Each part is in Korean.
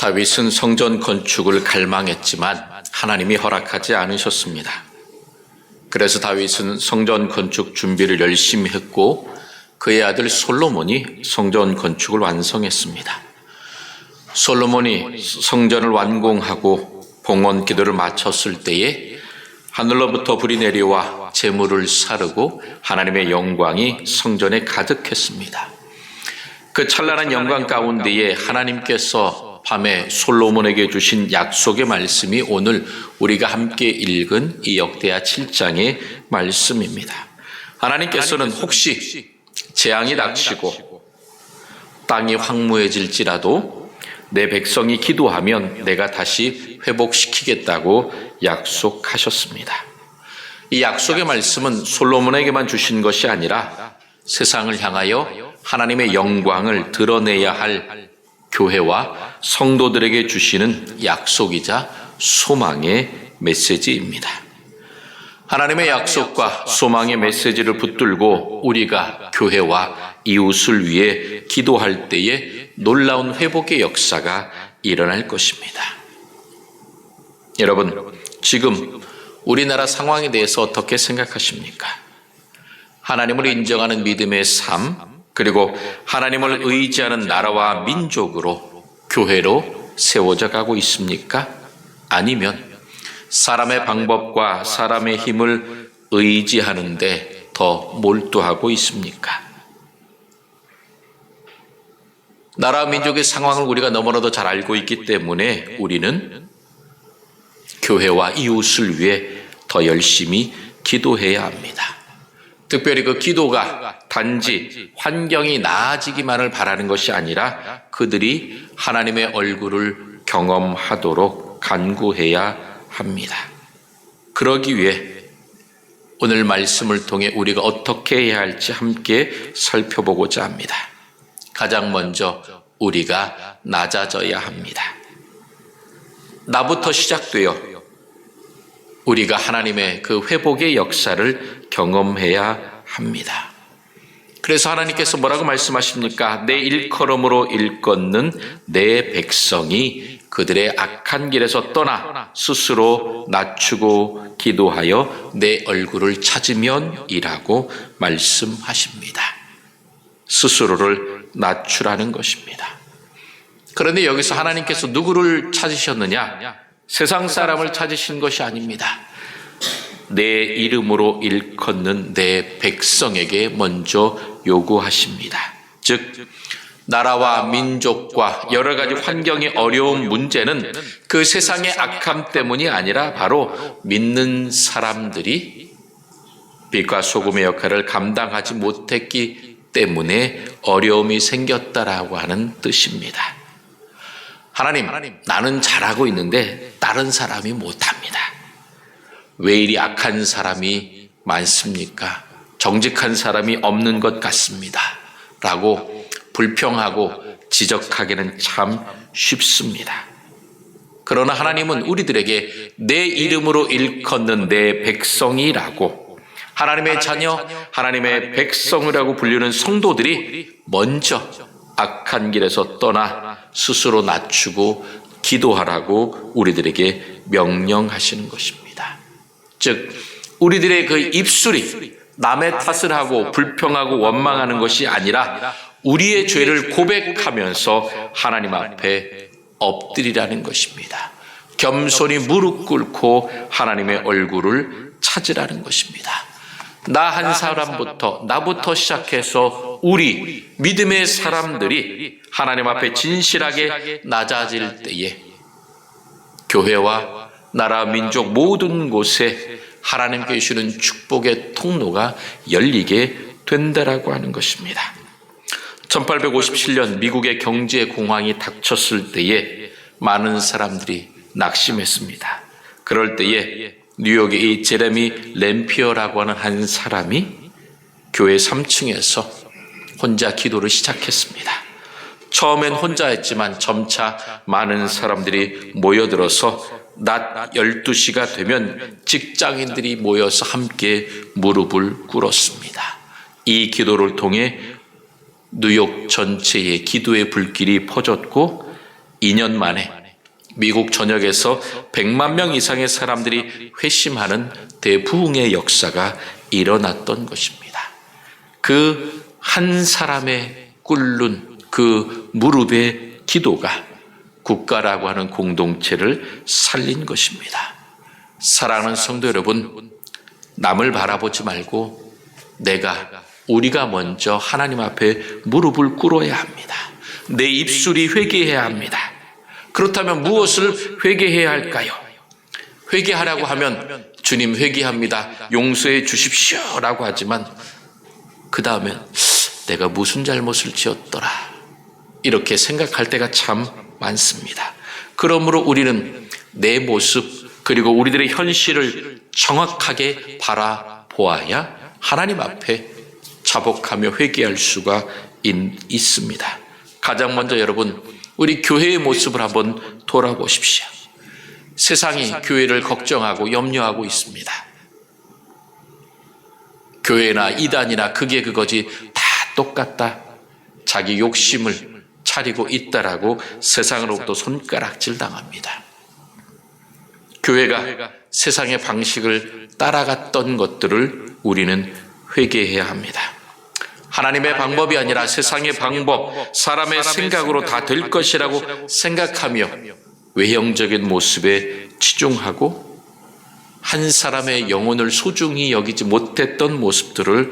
다윗은 성전 건축을 갈망했지만 하나님이 허락하지 않으셨습니다. 그래서 다윗은 성전 건축 준비를 열심히 했고 그의 아들 솔로몬이 성전 건축을 완성했습니다. 솔로몬이 성전을 완공하고 봉헌 기도를 마쳤을 때에 하늘로부터 불이 내려와 제물을 사르고 하나님의 영광이 성전에 가득했습니다. 그 찬란한 영광 가운데에 하나님께서 밤에 솔로몬에게 주신 약속의 말씀이 오늘 우리가 함께 읽은 이 역대하 7장의 말씀입니다. 하나님께서는 혹시 재앙이 닥치고 땅이 황무해질지라도 내 백성이 기도하면 내가 다시 회복시키겠다고 약속하셨습니다. 이 약속의 말씀은 솔로몬에게만 주신 것이 아니라 세상을 향하여 하나님의 영광을 드러내야 할 교회와 성도들에게 주시는 약속이자 소망의 메시지입니다. 하나님의 약속과 소망의 메시지를 붙들고 우리가 교회와 이웃을 위해 기도할 때에 놀라운 회복의 역사가 일어날 것입니다. 여러분, 지금 우리나라 상황에 대해서 어떻게 생각하십니까? 하나님을 인정하는 믿음의 삶, 그리고 하나님을 의지하는 나라와 민족으로 교회로 세워져 가고 있습니까? 아니면 사람의 방법과 사람의 힘을 의지하는데 더 몰두하고 있습니까? 나라 민족의 상황을 우리가 너무나도 잘 알고 있기 때문에 우리는 교회와 이웃을 위해 더 열심히 기도해야 합니다. 특별히 그 기도가 단지 환경이 나아지기만을 바라는 것이 아니라 그들이 하나님의 얼굴을 경험하도록 간구해야 합니다. 그러기 위해 오늘 말씀을 통해 우리가 어떻게 해야 할지 함께 살펴보고자 합니다. 가장 먼저 우리가 낮아져야 합니다. 나부터 시작되어 우리가 하나님의 그 회복의 역사를 경험해야 합니다. 그래서 하나님께서 뭐라고 말씀하십니까? 내 일컬음으로 일컫는 내 백성이 그들의 악한 길에서 떠나 스스로 낮추고 기도하여 내 얼굴을 찾으면 이라고 말씀하십니다. 스스로를 낮추라는 것입니다. 그런데 여기서 하나님께서 누구를 찾으셨느냐? 세상 사람을 찾으신 것이 아닙니다. 내 이름으로 일컫는 내 백성에게 먼저 요구하십니다. 즉 나라와 민족과 여러 가지 환경이 어려운 문제는 그 세상의 악함 때문이 아니라 바로 믿는 사람들이 빛과 소금의 역할을 감당하지 못했기 때문에 어려움이 생겼다라고 하는 뜻입니다. 하나님, 나는 잘하고 있는데 다른 사람이 못합니다. 왜 이리 악한 사람이 많습니까? 정직한 사람이 없는 것 같습니다. 라고 불평하고 지적하기는 참 쉽습니다. 그러나 하나님은 우리들에게 내 이름으로 일컫는 내 백성이라고 하나님의 자녀, 하나님의 백성이라고 불리는 성도들이 먼저 악한 길에서 떠나 스스로 낮추고 기도하라고 우리들에게 명령하시는 것입니다. 즉 우리들의 그 입술이 남의 탓을 하고 불평하고 원망하는 것이 아니라 우리의 죄를 고백하면서 하나님 앞에 엎드리라는 것입니다. 겸손히 무릎 꿇고 하나님의 얼굴을 찾으라는 것입니다. 나 한 사람부터, 나부터 시작해서 우리 믿음의 사람들이 하나님 앞에 진실하게 낮아질 때에 교회와 나라, 민족 모든 곳에 하나님께 주시는 축복의 통로가 열리게 된다라고 하는 것입니다. 1857년 미국의 경제 공황이 닥쳤을 때에 많은 사람들이 낙심했습니다. 그럴 때에 뉴욕의 이 제레미 램피어라고 하는 한 사람이 교회 3층에서 혼자 기도를 시작했습니다. 처음엔 혼자 했지만 점차 많은 사람들이 모여들어서 낮 12시가 되면 직장인들이 모여서 함께 무릎을 꿇었습니다. 이 기도를 통해 뉴욕 전체에 기도의 불길이 퍼졌고 2년 만에 미국 전역에서 100만 명 이상의 사람들이 회심하는 대부흥의 역사가 일어났던 것입니다. 그 한 사람의 꿇는 그 무릎의 기도가 국가라고 하는 공동체를 살린 것입니다. 사랑하는 성도 여러분, 남을 바라보지 말고 우리가 먼저 하나님 앞에 무릎을 꿇어야 합니다. 내 입술이 회개해야 합니다. 그렇다면 무엇을 회개해야 할까요? 회개하라고 하면 주님 회개합니다, 용서해 주십시오 라고 하지만 그 다음엔 내가 무슨 잘못을 지었더라 이렇게 생각할 때가 참 많습니다. 그러므로 우리는 내 모습 그리고 우리들의 현실을 정확하게 바라보아야 하나님 앞에 자복하며 회개할 수가 있습니다. 가장 먼저 여러분, 우리 교회의 모습을 한번 돌아보십시오. 세상이 교회를 걱정하고 염려하고 있습니다. 교회나 이단이나 그게 그거지 다 똑같다, 자기 욕심을 차리고 있다라고 세상으로부터 손가락질 당합니다. 교회가 세상의 방식을 따라갔던 것들을 우리는 회개해야 합니다. 하나님의 방법이 아니라 세상의 방법, 사람의 생각으로 다 될 것이라고 생각하며 외형적인 모습에 치중하고 한 사람의 영혼을 소중히 여기지 못했던 모습들을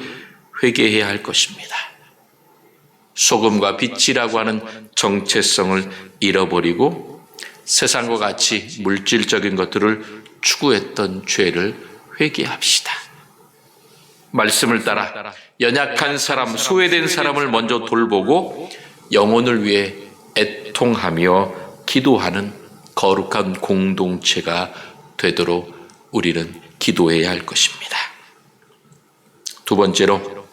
회개해야 할 것입니다. 소금과 빛이라고 하는 정체성을 잃어버리고 세상과 같이 물질적인 것들을 추구했던 죄를 회개합시다. 말씀을 따라 연약한 사람, 소외된 사람을 먼저 돌보고 영혼을 위해 애통하며 기도하는 거룩한 공동체가 되도록 우리는 기도해야 할 것입니다. 두 번째로,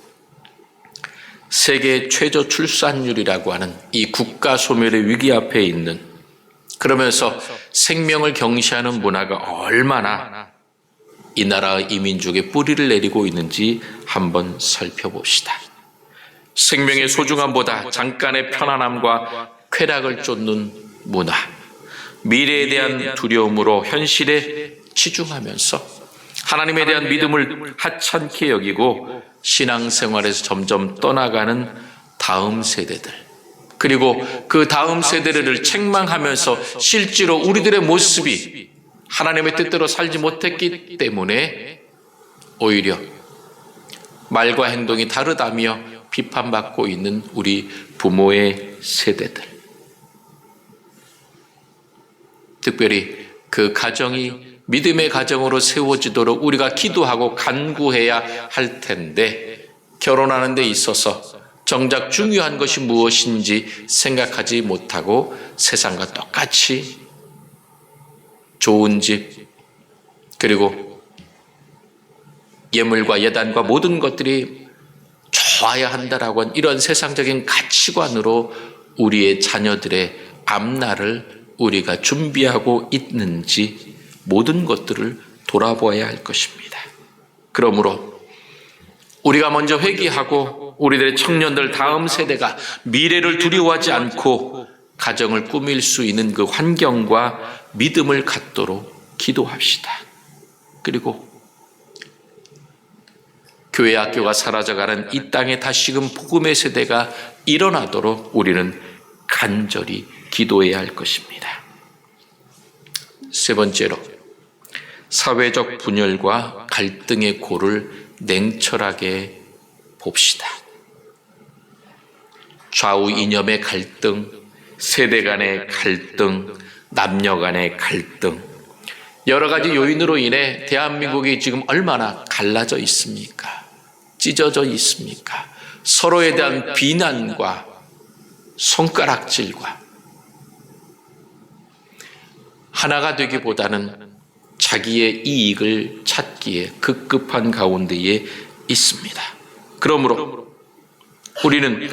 세계 최저 출산율이라고 하는 이 국가 소멸의 위기 앞에 있는, 그러면서 생명을 경시하는 문화가 얼마나 이 나라의 이민족에 뿌리를 내리고 있는지 한번 살펴봅시다. 생명의 소중함보다 잠깐의 편안함과 쾌락을 쫓는 문화, 미래에 대한 두려움으로 현실에 치중하면서 하나님에 대한 믿음을 하찮게 여기고 신앙생활에서 점점 떠나가는 다음 세대들, 그리고 그 다음 세대를 책망하면서 실제로 우리들의 모습이 하나님의 뜻대로 살지 못했기 때문에 오히려 말과 행동이 다르다며 비판받고 있는 우리 부모의 세대들, 특별히 그 가정이 믿음의 가정으로 세워지도록 우리가 기도하고 간구해야 할 텐데, 결혼하는 데 있어서 정작 중요한 것이 무엇인지 생각하지 못하고 세상과 똑같이 좋은 집, 그리고 예물과 예단과 모든 것들이 좋아야 한다라고 하는 이런 세상적인 가치관으로 우리의 자녀들의 앞날을 우리가 준비하고 있는지 모든 것들을 돌아보아야 할 것입니다. 그러므로 우리가 먼저 회개하고 우리들의 청년들, 다음 세대가 미래를 두려워하지 않고 가정을 꾸밀 수 있는 그 환경과 믿음을 갖도록 기도합시다. 그리고 교회 학교가 사라져가는 이 땅에 다시금 복음의 세대가 일어나도록 우리는 간절히 기도해야 할 것입니다. 세 번째로, 사회적 분열과 갈등의 고를 냉철하게 봅시다. 좌우 이념의 갈등, 세대 간의 갈등, 남녀 간의 갈등, 여러 가지 요인으로 인해 대한민국이 지금 얼마나 갈라져 있습니까? 찢어져 있습니까? 서로에 대한 비난과 손가락질과 하나가 되기보다는 자기의 이익을 찾기에 급급한 가운데에 있습니다. 그러므로 우리는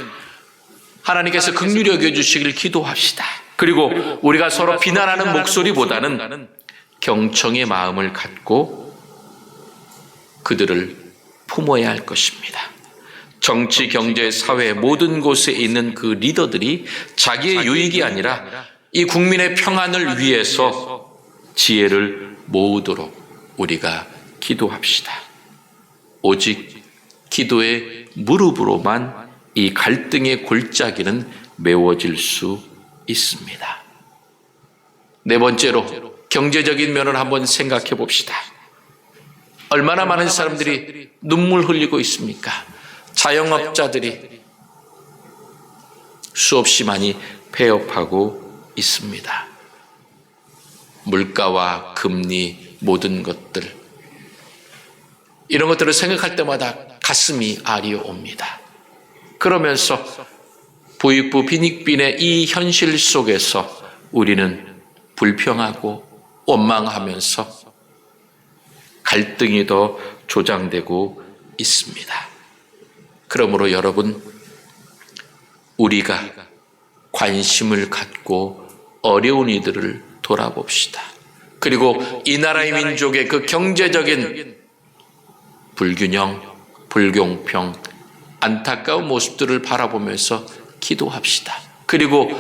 하나님께서 긍휼히 여겨주시길 기도합시다. 그리고 우리가 서로 비난하는 목소리보다는 경청의 마음을 갖고 그들을 품어야 할 것입니다. 정치, 경제, 사회 모든 곳에 있는 그 리더들이 자기의 유익이 아니라 이 국민의 평안을 위해서 지혜를 모으도록 우리가 기도합시다. 오직 기도의 무릎으로만 이 갈등의 골짜기는 메워질 수 있습니다. 네 번째로 경제적인 면을 한번 생각해 봅시다. 얼마나 많은 사람들이 눈물 흘리고 있습니까? 자영업자들이 수없이 많이 폐업하고 있습니다. 물가와 금리, 모든 것들, 이런 것들을 생각할 때마다 가슴이 아리옵니다. 그러면서 부익부 빈익빈의 이 현실 속에서 우리는 불평하고 원망하면서 갈등이 더 조장되고 있습니다. 그러므로 여러분, 우리가 관심을 갖고 어려운 이들을 돌아봅시다. 그리고 이 나라의 민족의 그 경제적인 불균형, 불공평, 안타까운 모습들을 바라보면서 기도합시다. 그리고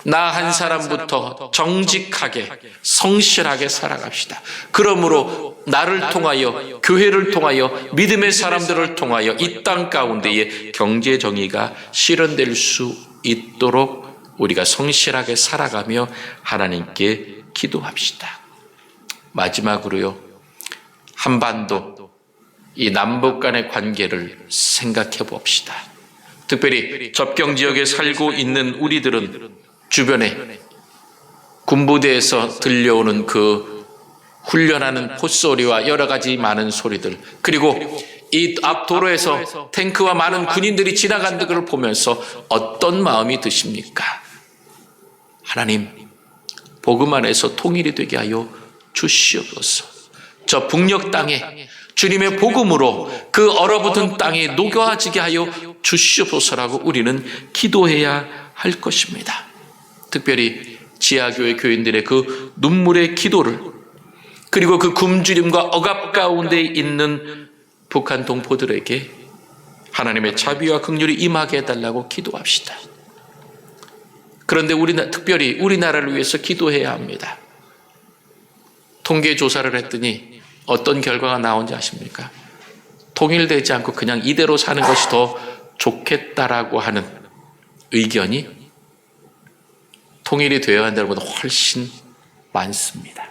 나 한 사람부터 정직하게, 성실하게 살아갑시다. 그러므로 나를 통하여, 교회를 통하여, 믿음의 사람들을 통하여 이 땅 가운데에 경제 정의가 실현될 수 있도록 우리가 성실하게 살아가며 하나님께 기도합시다. 마지막으로요, 한반도, 이 남북 간의 관계를 생각해 봅시다. 특별히 접경 지역에 살고 있는 우리들은 주변에 군부대에서 들려오는 그 훈련하는 포소리와 여러 가지 많은 소리들, 그리고 이 앞 도로에서 탱크와 많은 군인들이 지나가는 걸 보면서 어떤 마음이 드십니까? 하나님, 복음 안에서 통일이 되게 하여 주시옵소서. 저 북녘 땅에 주님의 복음으로 그 얼어붙은 땅에 녹아지게 하여 주시옵소서라고 우리는 기도해야 할 것입니다. 특별히 지하교회 교인들의 그 눈물의 기도를, 그리고 그 굶주림과 억압 가운데 있는 북한 동포들에게 하나님의 자비와 긍휼이 임하게 해달라고 기도합시다. 그런데 특별히 우리나라를 위해서 기도해야 합니다. 통계 조사를 했더니 어떤 결과가 나온지 아십니까? 통일되지 않고 그냥 이대로 사는 것이 더 좋겠다라고 하는 의견이 통일이 되어야 한다는 것보다 훨씬 많습니다.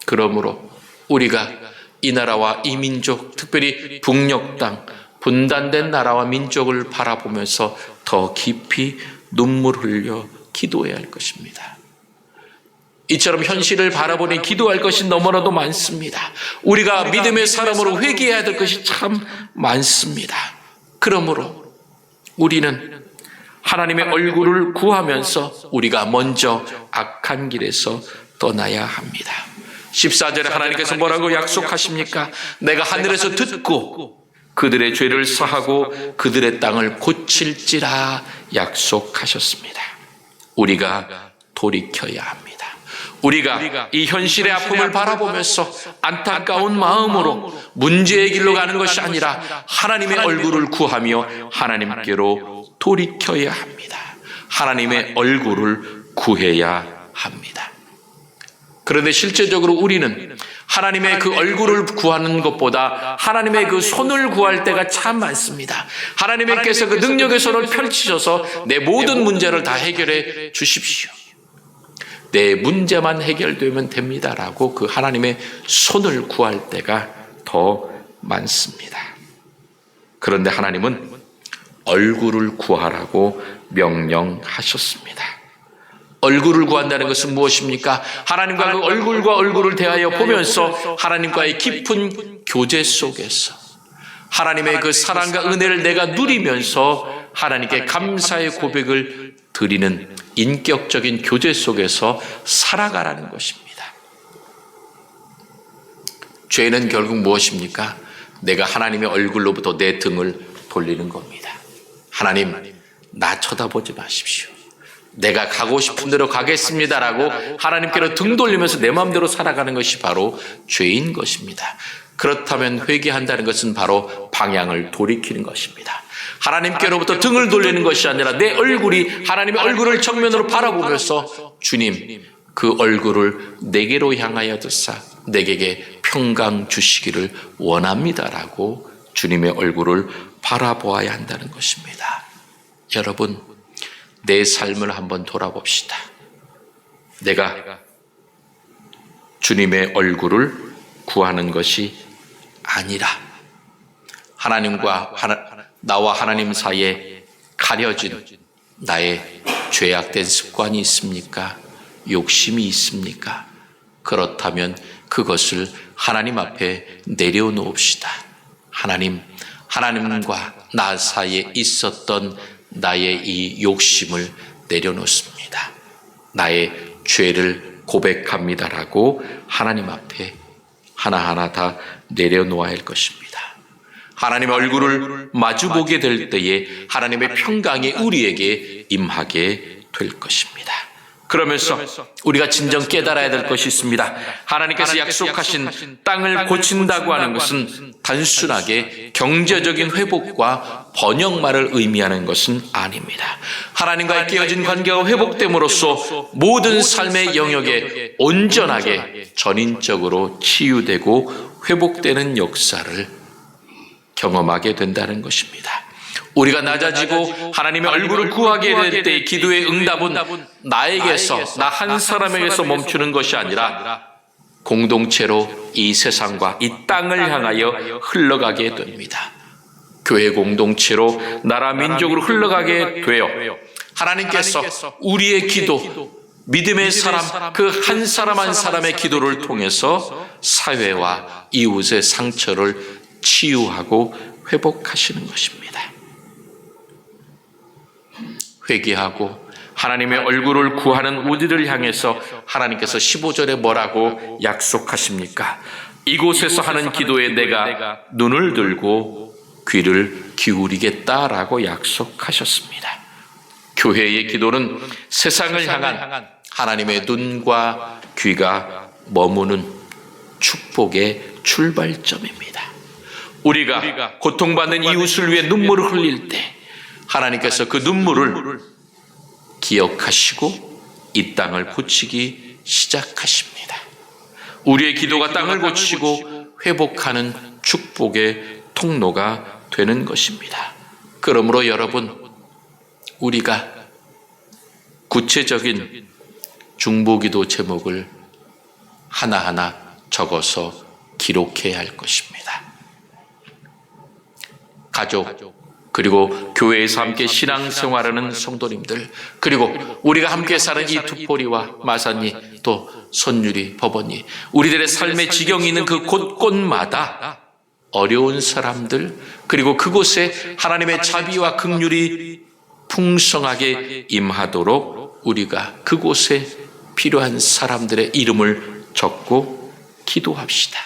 그러므로 우리가 이 나라와 이 민족, 특별히 북녘 땅, 분단된 나라와 민족을 바라보면서 더 깊이 눈물 흘려 기도해야 할 것입니다. 이처럼 현실을 바라보니 기도할 것이 너무나도 많습니다. 우리가 믿음의 사람으로 회개해야 될 것이 참 많습니다. 그러므로 우리는 하나님의 얼굴을 구하면서 우리가 먼저 악한 길에서 떠나야 합니다. 14절에 하나님께서 뭐라고 약속하십니까? 내가 하늘에서 듣고 그들의 죄를 사하고 그들의 땅을 고칠지라 약속하셨습니다. 우리가 돌이켜야 합니다. 우리가 이 현실의 아픔을 바라보면서 안타까운 마음으로 문제의 길로 가는 것이 아니라 하나님의 얼굴을 구하며 하나님께로 돌이켜야 합니다. 하나님의 얼굴을 구해야 합니다. 그런데 실제적으로 우리는 하나님의 그 얼굴을 구하는 것보다 하나님의 그 손을 구할 때가 참 많습니다. 하나님께서 그 능력의 손을 펼치셔서 내 모든 문제를 다 해결해 주십시오. 내 문제만 해결되면 됩니다라고 그 하나님의 손을 구할 때가 더 많습니다. 그런데 하나님은 얼굴을 구하라고 명령하셨습니다. 얼굴을 구한다는 것은 무엇입니까? 하나님과 그 얼굴과 얼굴을 대하여 보면서 하나님과의 깊은 교제 속에서 하나님의 그 사랑과 은혜를 내가 누리면서 하나님께 감사의 고백을 드리는 인격적인 교제 속에서 살아가라는 것입니다. 죄는 결국 무엇입니까? 내가 하나님의 얼굴로부터 내 등을 돌리는 겁니다. 하나님, 나 쳐다보지 마십시오. 내가 가고 싶은 대로 가겠습니다라고 하나님께로 등 돌리면서 내 마음대로 살아가는 것이 바로 죄인 것입니다. 그렇다면 회개한다는 것은 바로 방향을 돌이키는 것입니다. 하나님께로부터 등을 돌리는 것이 아니라 내 얼굴이 하나님의 얼굴을 정면으로 바라보면서 주님 그 얼굴을 내게로 향하여 드사 내게 평강 주시기를 원합니다라고 주님의 얼굴을 바라보아야 한다는 것입니다. 여러분, 내 삶을 한번 돌아봅시다. 내가 주님의 얼굴을 구하는 것이 아니라 하나님과 나와 하나님 사이에 가려진 나의 죄악된 습관이 있습니까? 욕심이 있습니까? 그렇다면 그것을 하나님 앞에 내려놓읍시다. 하나님과 나 사이에 있었던 나의 이 욕심을 내려놓습니다. 나의 죄를 고백합니다라고 하나님 앞에 하나하나 다 내려놓아야 할 것입니다. 하나님의 얼굴을 마주보게 될 때에 하나님의 평강이 우리에게 임하게 될 것입니다. 그러면서 우리가 진정 깨달아야 될 것이 있습니다. 하나님께서 약속하신 땅을 고친다고 하는 것은 단순하게 경제적인 회복과 번영만을 의미하는 것은 아닙니다. 하나님과의 깨어진 관계가 회복됨으로써 모든 삶의 영역에 온전하게 전인적으로 치유되고 회복되는 역사를 경험하게 된다는 것입니다. 우리가 낮아지고 하나님의 얼굴을 구하게 될 때 기도의 응답은 나에게서, 나 한 사람에게서 멈추는 것이 아니라 공동체로 이 세상과 이 땅을 향하여 흘러가게 됩니다. 교회 공동체로 나라 민족으로 흘러가게 되어 하나님께서 우리의 기도, 믿음의 사람, 그 한 사람 한 사람의 기도를 통해서 사회와 이웃의 상처를 치유하고 회복하시는 것입니다. 회개하고 하나님의 얼굴을 구하는 우리를 향해서 하나님께서 15절에 뭐라고 약속하십니까? 이곳에서 하는 기도에 내가 눈을 들고 귀를 기울이겠다라고 약속하셨습니다. 교회의 기도는 세상을 향한 하나님의 눈과 귀가 머무는 축복의 출발점입니다. 우리가 고통받는 이웃을 위해 눈물을 흘릴 때 하나님께서 그 눈물을 기억하시고 이 땅을 고치기 시작하십니다. 우리의 기도가 땅을 고치고 회복하는 축복의 통로가 되는 것입니다. 그러므로 여러분, 우리가 구체적인 중보기도 제목을 하나하나 적어서 기록해야 할 것입니다. 가족, 그리고 교회에서 함께 신앙생활하는 성도님들, 그리고 우리가 함께 사는 이 두포리와 마사니, 또 손유리, 법원이, 우리들의 삶의 지경이 있는 그 곳곳마다 어려운 사람들, 그리고 그곳에 하나님의 자비와 긍휼이 풍성하게 임하도록 우리가 그곳에 필요한 사람들의 이름을 적고 기도합시다.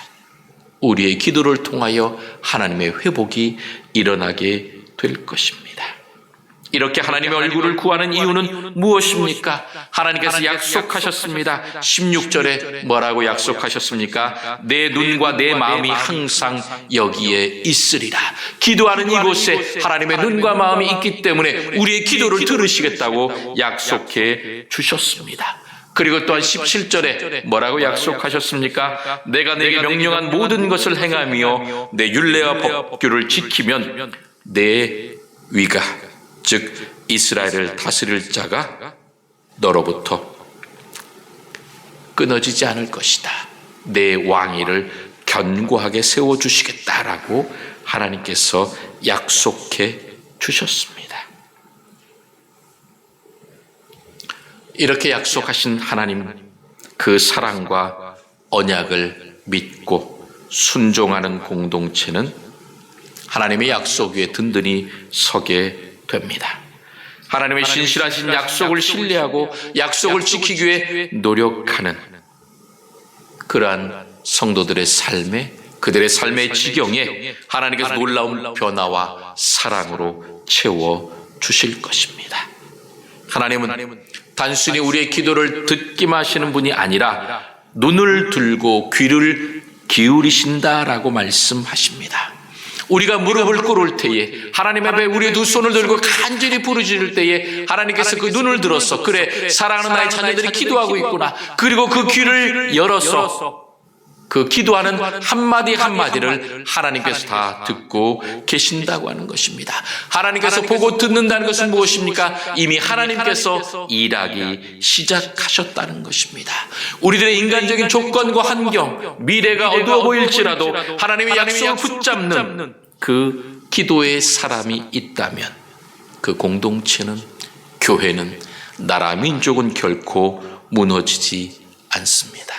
우리의 기도를 통하여 하나님의 회복이 일어나게 될 것입니다. 이렇게 하나님의 얼굴을 구하는 이유는 무엇입니까? 하나님께서 약속하셨습니다. 16절에 뭐라고 약속하셨습니까? 내 눈과 내 마음이 항상 여기에 있으리라. 기도하는 이곳에 하나님의 눈과 마음이 있기 때문에 우리의 기도를 들으시겠다고 약속해 주셨습니다. 그리고 또한 17절에 뭐라고 약속하셨습니까? 내가 내게 명령한 모든 것을 행하며 내 율례와 법규를 지키면 내 위가, 즉 이스라엘을 다스릴 자가 너로부터 끊어지지 않을 것이다. 내 왕위를 견고하게 세워주시겠다라고 하나님께서 약속해 주셨습니다. 이렇게 약속하신 하나님, 그 사랑과 언약을 믿고 순종하는 공동체는 하나님의 약속 위에 든든히 서게 됩니다. 하나님의 신실하신 약속을 신뢰하고 약속을 지키기 위해 노력하는 그러한 성도들의 삶에, 그들의 삶의 지경에 하나님께서 놀라운 변화와 사랑으로 채워주실 것입니다. 하나님은 단순히 우리의 기도를 듣기만 하시는 분이 아니라 눈을 들고 귀를 기울이신다라고 말씀하십니다. 우리가 무릎을 꿇을 때에 하나님 앞에 우리의 두 손을 들고 간절히 부르짖을 때에 하나님께서 그 눈을 들어서 그래 사랑하는 나의 자녀들이 기도하고 있구나. 그리고 그 귀를 열어서 그 기도하는 한마디 한마디를 하나님께서 다 듣고 계신다고 하는 것입니다. 하나님께서 보고 듣는다는 것은 무엇입니까? 이미 하나님께서 일하기 시작하셨다는 것입니다. 우리들의 인간적인 조건과 환경, 미래가 어두워 보일지라도 하나님의 약속을 붙잡는 그 기도의 사람이 있다면 그 공동체는, 교회는, 나라, 민족은 결코 무너지지 않습니다.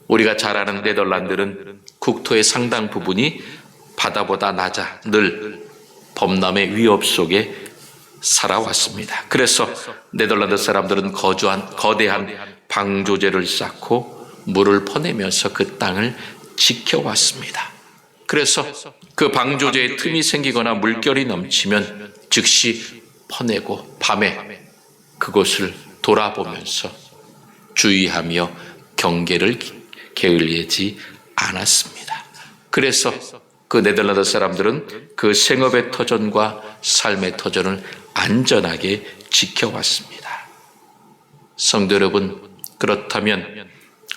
우리가 잘 아는 네덜란드는 국토의 상당 부분이 바다보다 낮아 늘 범람의 위협 속에 살아왔습니다. 그래서 네덜란드 사람들은 거대한 방조제를 쌓고 물을 퍼내면서 그 땅을 지켜왔습니다. 그래서 그 방조제에 틈이 생기거나 물결이 넘치면 즉시 퍼내고 밤에 그곳을 돌아보면서 주의하며 경계를 게을리하지 않았습니다. 그래서 그 네덜란드 사람들은 그 생업의 터전과 삶의 터전을 안전하게 지켜왔습니다. 성도 여러분, 그렇다면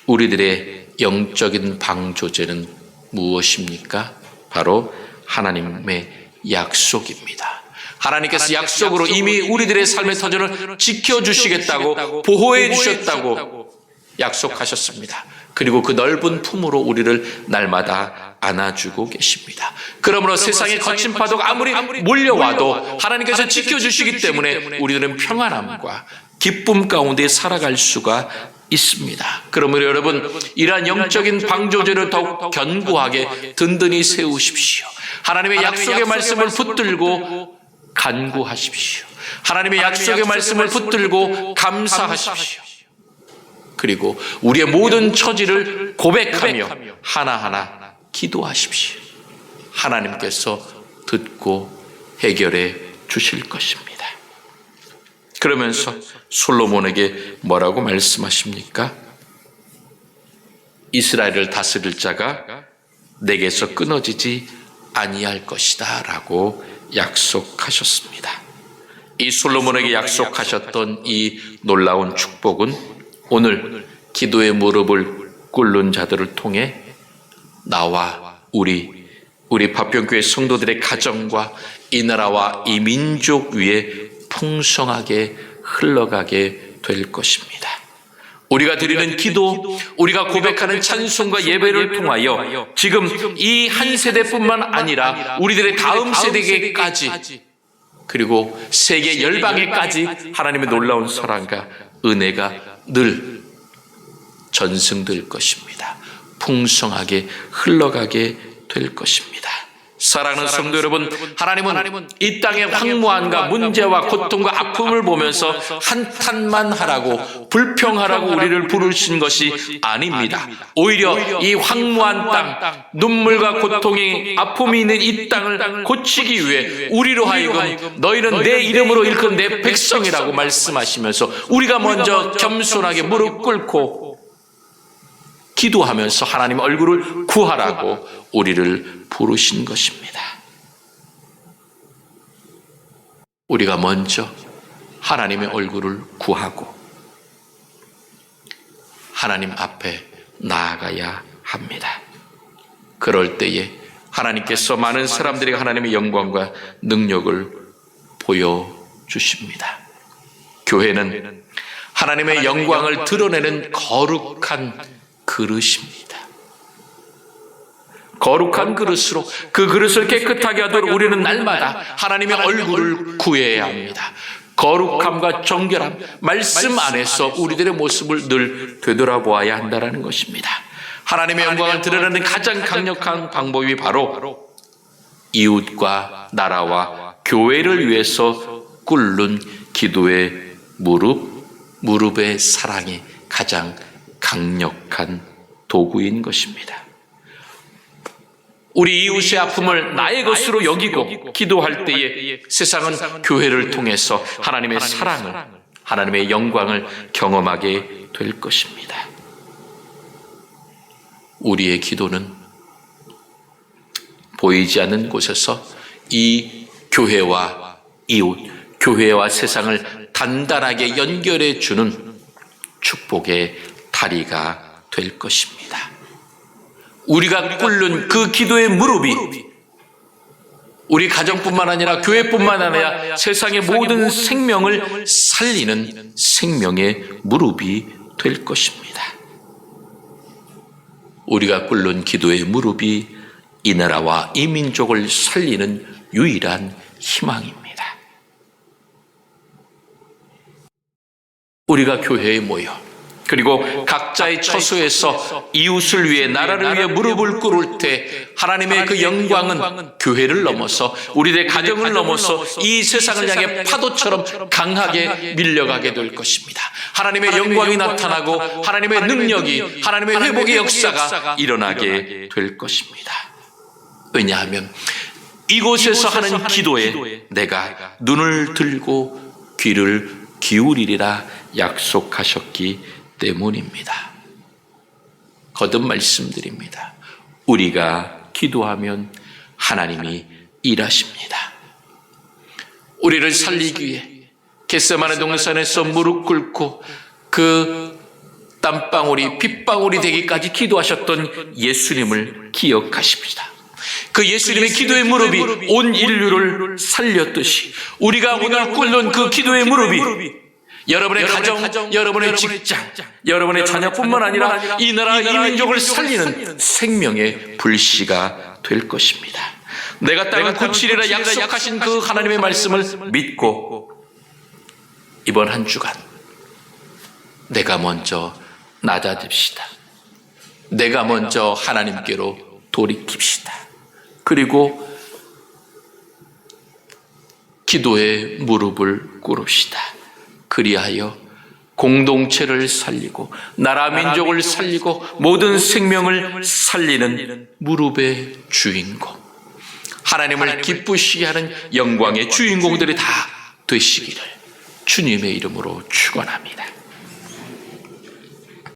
우리들의 영적인 방조제는 무엇입니까? 바로 하나님의 약속입니다. 하나님께서 약속으로 이미 우리들의 삶의 터전을 지켜주시겠다고, 보호해 주셨다고 약속하셨습니다. 그리고 그 넓은 품으로 우리를 날마다 안아주고 계십니다. 그러므로 세상의 거친 파도가 아무리 몰려와도 하나님께서 지켜주시기 때문에 우리들은 평안함과 기쁨 가운데 살아갈 수가 있습니다. 그러므로 여러분, 이러한 영적인 방조제를 더욱 견고하게 든든히 세우십시오. 하나님의 약속의 말씀을 붙들고 간구하십시오. 하나님의 약속의 말씀을 붙들고 감사하십시오. 그리고 우리의 모든 처지를 고백하며 하나하나 기도하십시오. 하나님께서 듣고 해결해 주실 것입니다. 그러면서 솔로몬에게 뭐라고 말씀하십니까? 이스라엘을 다스릴 자가 내게서 끊어지지 아니할 것이다 라고 약속하셨습니다. 이 솔로몬에게 약속하셨던 이 놀라운 축복은 오늘 기도의 무릎을 꿇는 자들을 통해 나와 우리 파평교회 성도들의 가정과 이 나라와 이 민족 위에 풍성하게 흘러가게 될 것입니다. 우리가 드리는 기도, 우리가 고백하는 찬송과 예배를 통하여 지금 이 한 세대뿐만 아니라 우리들의 다음 세대에게까지 그리고 세계 열방에까지 하나님의 놀라운 사랑과 은혜가 늘 전승될 것입니다. 풍성하게 흘러가게 될 것입니다. 사랑하는 성도 여러분, 하나님은 이 땅의 황무함과 문제와 고통과 아픔을 보면서 한탄만 하라고, 불평하라고 우리를 부르신 것이 아닙니다. 오히려 이 황무한 땅, 눈물과 고통이 아픔이 있는 이 땅을 고치기 위해 우리로 하여금 너희는 내 이름으로 일컫는 내 백성이라고 말씀하시면서 우리가 먼저 겸손하게 무릎 꿇고 기도하면서 하나님 얼굴을 구하라고 우리를 부르신 것입니다. 우리가 먼저 하나님의 얼굴을 구하고 하나님 앞에 나아가야 합니다. 그럴 때에 하나님께서 많은 사람들에게 하나님의 영광과 능력을 보여주십니다. 교회는 하나님의 영광을 드러내는 거룩한 그릇입니다. 거룩한 그릇으로 그 그릇을 깨끗하게 하도록 우리는 날마다 하나님의 얼굴을 구해야 합니다. 거룩함과 정결함, 말씀 안에서 우리들의 모습을 늘 되돌아보아야 한다는 것입니다. 하나님의 영광을 드러내는 가장 강력한 방법이 바로 이웃과 나라와 교회를 위해서 꿇는 기도의 무릎의 사랑이 가장 강력한 도구인 것입니다. 우리 이웃의 아픔을 나의 것으로 여기고 기도할 때에 세상은 교회를 통해서 하나님의 사랑을, 하나님의 영광을 경험하게 될 것입니다. 우리의 기도는 보이지 않는 곳에서 이 교회와 이웃, 교회와 세상을 단단하게 연결해 주는 축복의 다리가 될 것입니다. 우리가 꿇는 그 기도의 무릎이 우리 가정뿐만 아니라 교회뿐만 아니라 세상의 모든 생명을 살리는 생명의 무릎이 될 것입니다. 우리가 꿇는 기도의 무릎이 이 나라와 이 민족을 살리는 유일한 희망입니다. 우리가 교회에 모여 그리고 각자의 처소에서 이웃을 위해 나라를 위해 무릎을 꿇을 때 하나님의 그 영광은 교회를 넘어서 우리들의 가정을 넘어서 이 세상을 향해 파도처럼 강하게 밀려가게 될 것입니다. 하나님의 영광이 나타나고 하나님의 능력이, 하나님의 회복의 역사가 일어나게 될 것입니다. 왜냐하면 이곳에서 하는 기도에 내가 눈을 들고 귀를 기울이리라 약속하셨기 때문입니다. 거듭 말씀드립니다. 우리가 기도하면 하나님이 일하십니다. 우리를 살리기 위해 겟세마네 동산에서 무릎 꿇고 그 땀방울이 빗방울이 되기까지 기도하셨던 예수님을 기억하십시다. 그 예수님의 기도의 무릎이 온 인류를 살렸듯이 우리가 오늘 꿇는 그 기도의 무릎이 여러분의 가정, 여러분의 직장, 여러분의 자녀뿐만 아니라 이 나라, 이 민족을 살리는 생명의 불씨가 될 것입니다. 내가 땅을 고치리라 약속하신 그 하나님의 말씀을 믿고 이번 한 주간 내가 먼저 낮아집시다. 내가 먼저 하나님께로 돌이킵시다. 그리고 기도의 무릎을 꿇읍시다. 그리하여 공동체를 살리고 나라 민족을 살리고 모든 생명을 살리는 무릎의 주인공, 하나님을 기쁘시게 하는 영광의 주인공들이 다 되시기를 주님의 이름으로 축원합니다.